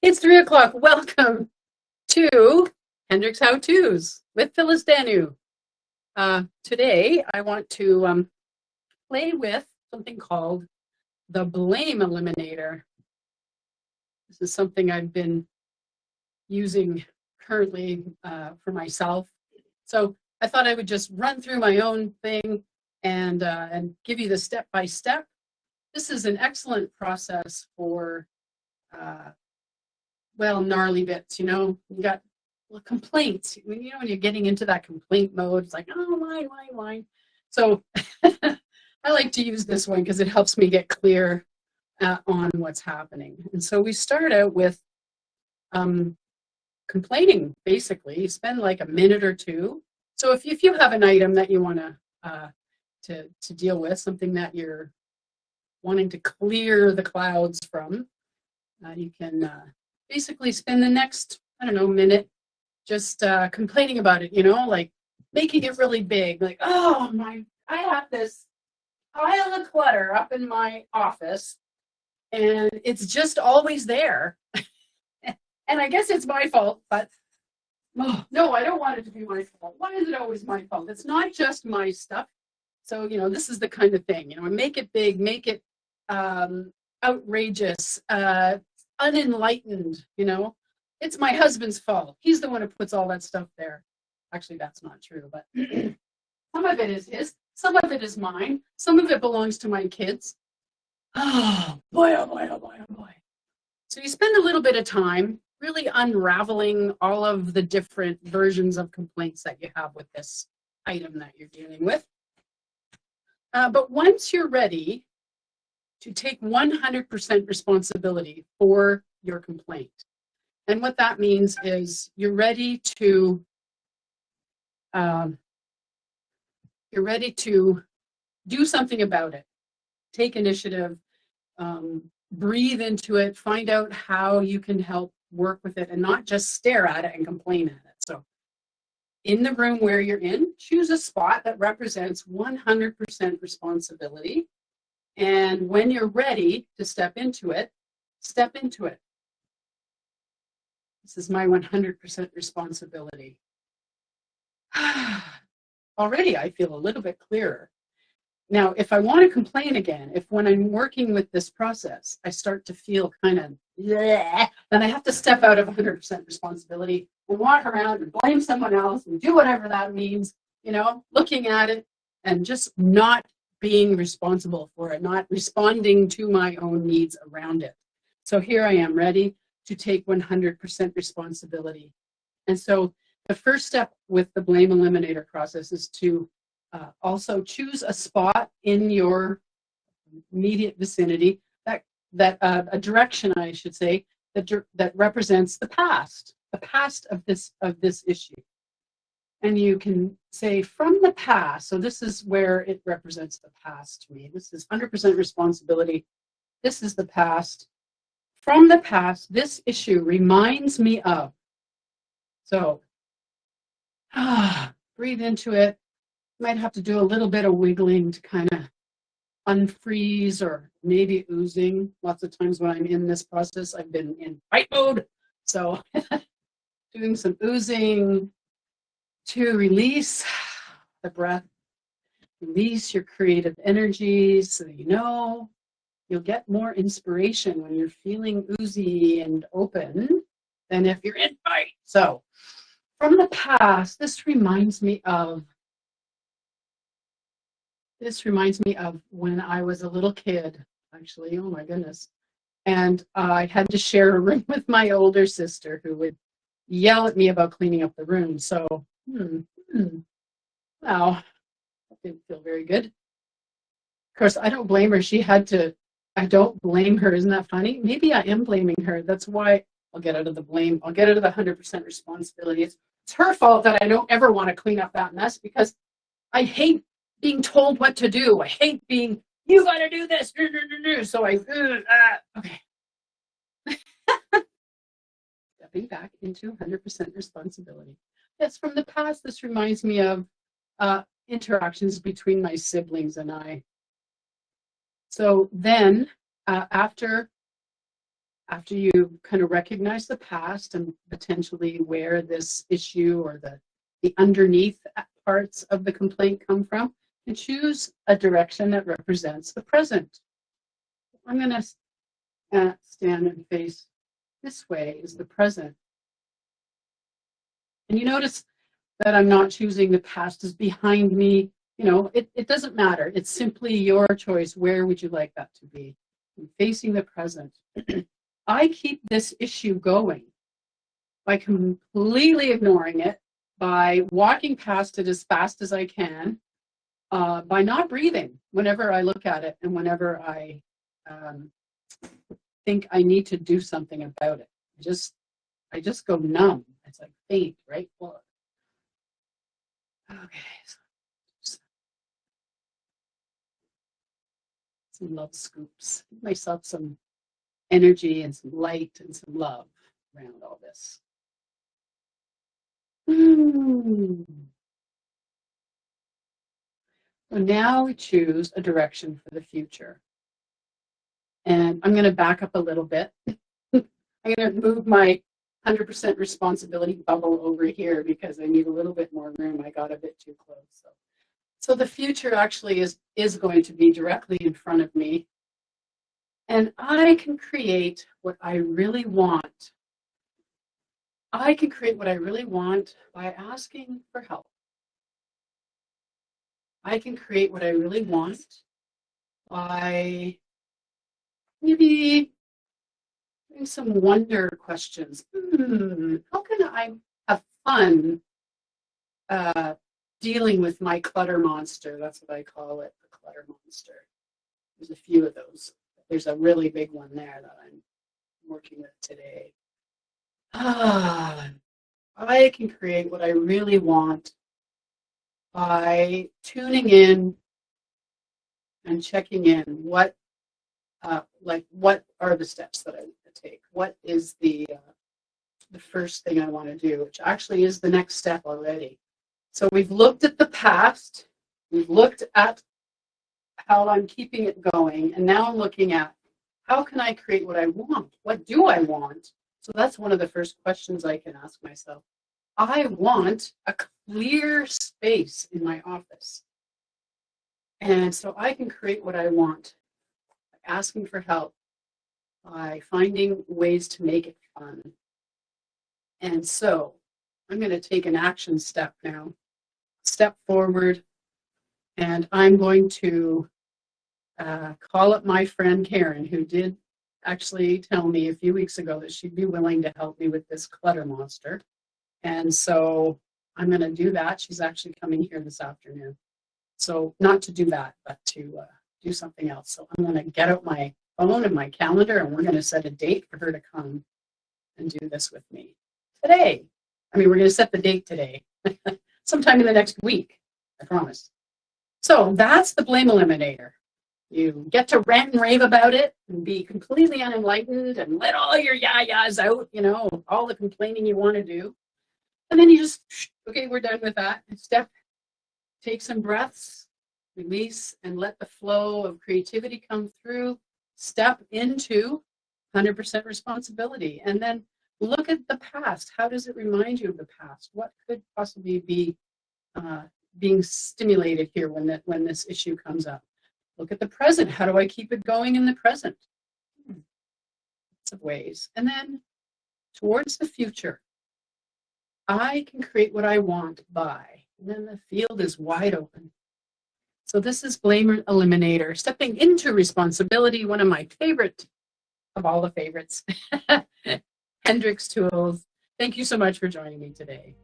It's 3 o'clock. Welcome to Hendricks How-Tos with Phyllis Danu. Today, I want to play with something called the blame eliminator. This is something I've been using currently for myself. So I thought I would just run through my own thing and give you the step-by-step. This is an excellent process for gnarly bits, you got complaints. When you're getting into that complaint mode, it's like, oh, why. So I like to use this one because it helps me get clear on what's happening. And so we start out with complaining, basically. You spend like a minute or two. So if you have an item that you want to deal with, something that you're wanting to clear the clouds from, you can basically spend the next, minute just complaining about it, like making it really big. Like, oh my, I have this pile of clutter up in my office and it's just always there. And I guess it's my fault, but no, I don't want it to be my fault. Why is it always my fault? It's not just my stuff. So, this is the kind of thing, make it big, make it outrageous, unenlightened, it's my husband's fault. He's the one who puts all that stuff there. Actually, that's not true, but some of it is his, some of it is mine, some of it belongs to my kids. Oh boy, oh boy, oh boy, oh boy. So you spend a little bit of time really unraveling all of the different versions of complaints that you have with this item that you're dealing with. But once you're ready to take 100% responsibility for your complaint. And what that means is you're ready to do something about it. Take initiative, breathe into it, find out how you can help work with it and not just stare at it and complain at it. So in the room where you're in, choose a spot that represents 100% responsibility. And when you're ready to step into it, step into it. This is my 100% responsibility. Already I feel a little bit clearer. Now, if I want to complain again, if when I'm working with this process, I start to feel kind of, then I have to step out of 100% responsibility and walk around and blame someone else and do whatever that means, looking at it and just not being responsible for it, not responding to my own needs around it. So here I am ready to take 100% responsibility. And so the first step with the blame eliminator process is to also choose a spot in your immediate vicinity, a direction, I should say, that represents the past of this issue. And you can say from the past, so this is where it represents the past to me. This is 100% responsibility. This is the past. From the past, this issue reminds me of. So breathe into it. Might have to do a little bit of wiggling to kind of unfreeze or maybe oozing. Lots of times when I'm in this process, I've been in fight mode. So doing some oozing to release the breath, release your creative energies so you'll get more inspiration when you're feeling oozy and open than if you're in fight. So from the past, this reminds me of when I was a little kid, actually. Oh my goodness. And I had to share a room with my older sister who would yell at me about cleaning up the room. So, wow, that didn't feel very good. Of course, I don't blame her. I don't blame her. Isn't that funny? Maybe I am blaming her. That's why I'll get out of the blame. I'll get out of the 100% responsibility. It's her fault that I don't ever want to clean up that mess because I hate being told what to do. I hate being, you got to do this. So okay. Stepping back into 100% responsibility. Yes, from the past, this reminds me of interactions between my siblings and I. So then, after after you kind of recognize the past and potentially where this issue or the underneath parts of the complaint come from, and choose a direction that represents the present. I'm going to stand and face this way is the present. And you notice that I'm not choosing the past as behind me. You know, it doesn't matter. It's simply your choice. Where would you like that to be? I'm facing the present. I keep this issue going by completely ignoring it, by walking past it as fast as I can, by not breathing whenever I look at it and whenever I think I need to do something about it. I just go numb. It's like faint, right? Well, okay. Some love scoops. Give myself some energy and some light and some love around all this. So now we choose a direction for the future. And I'm going to back up a little bit. I'm going to move my 100% responsibility bubble over here because I need a little bit more room. I got a bit too close. So the future actually is going to be directly in front of me. And I can create what I really want. I can create what I really want by asking for help. I can create what I really want by maybe doing some wonder questions. How can I have fun dealing with my clutter monster? That's what I call it, the clutter monster. There's a few of those. There's a really big one there that I'm working with today. I can create what I really want by tuning in and checking in. What are the steps that I need to take? What is the first thing I want to do, which actually is the next step already. So we've looked at the past, we've looked at how I'm keeping it going, and now I'm looking at how can I create what I want? What do I want? So that's one of the first questions I can ask myself. I want a clear space in my office. And so I can create what I want by asking for help, by finding ways to make it fun. And so I'm going to take an action step now, step forward, and I'm going to call up my friend Karen, who did actually tell me a few weeks ago that she'd be willing to help me with this clutter monster. And so I'm going to do that. She's actually coming here this afternoon. So not to do that, but to do something else. So I'm going to get out my phone and my calendar, and we're going to set a date for her to come and do this with me today. I mean, we're going to set the date today, sometime in the next week, I promise. So that's the blame eliminator. You get to rant and rave about it and be completely unenlightened and let all your yah-yahs out, you know, all the complaining you want to do. And then you just, okay, we're done with that. Take some breaths, release, and let the flow of creativity come through. Step into 100% responsibility. And then look at the past. How does it remind you of the past? What could possibly be being stimulated here when this issue comes up? Look at the present. How do I keep it going in the present? Lots of ways. And then towards the future, I can create what I want by, and then the field is wide open. So this is Blame Eliminator, stepping into responsibility, one of my favorite of all the favorites, Hendricks tools. Thank you so much for joining me today.